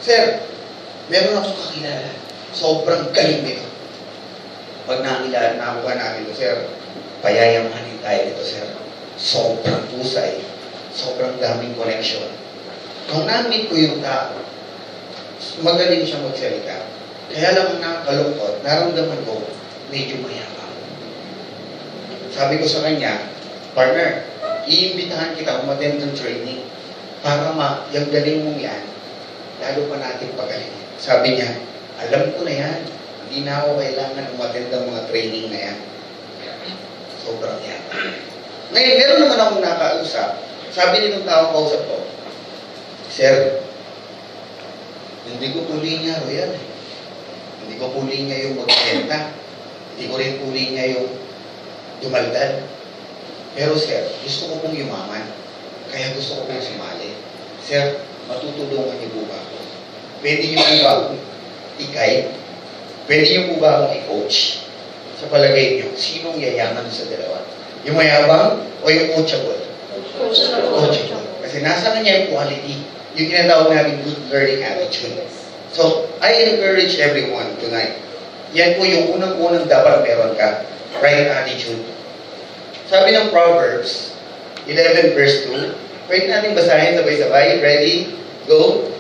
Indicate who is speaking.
Speaker 1: Sir, meron akong kakilala. Sobrang galing nito. Pag nakuha natin ito, sir, payayamanin tayo nito, sir. Sobrang pusay. Sobrang daming connection. Kung na-meet ko yung tao, magaling siya magsalita. Kaya lang ang nakakalungkot, naramdaman ko, medyo mayabang. Sabi ko sa kanya, partner, iimbitahan kita umattend ng training para yung galing mong yan, lalo pa natin pagalingin. Sabi niya, alam ko na yan. Hindi na ako kailangan umattend ng mga training na yan. Sobrang yabang. Ngayon, meron naman akong nakausap. Sabi nitong tao kausap ko, Sir, hindi ko po linya yan. Hindi ko po linya yung magbenta. Hindi ko rin po linya yung dumaldal. Pero sir, gusto ko pong yumaman. Kaya gusto ko pong sumali. Sir, matutulungan niyo po ba ako? Pwede niyo po ba akong i-guide? Pwede niyo po ba akong i-coach? Sa palagay niyo, sinong yayaman sa dalawa? Yung mayabang o yung coachable? Coachable. Kasi nasa kanya yung quality. Yung tinatawag natin good learning attitude. So, I encourage everyone tonight. Yan po yung unang-unang dapat meron ka. Right attitude. Sabi ng Proverbs 11 verse 2, pwede natin basahin sabay-sabay. Ready? Go!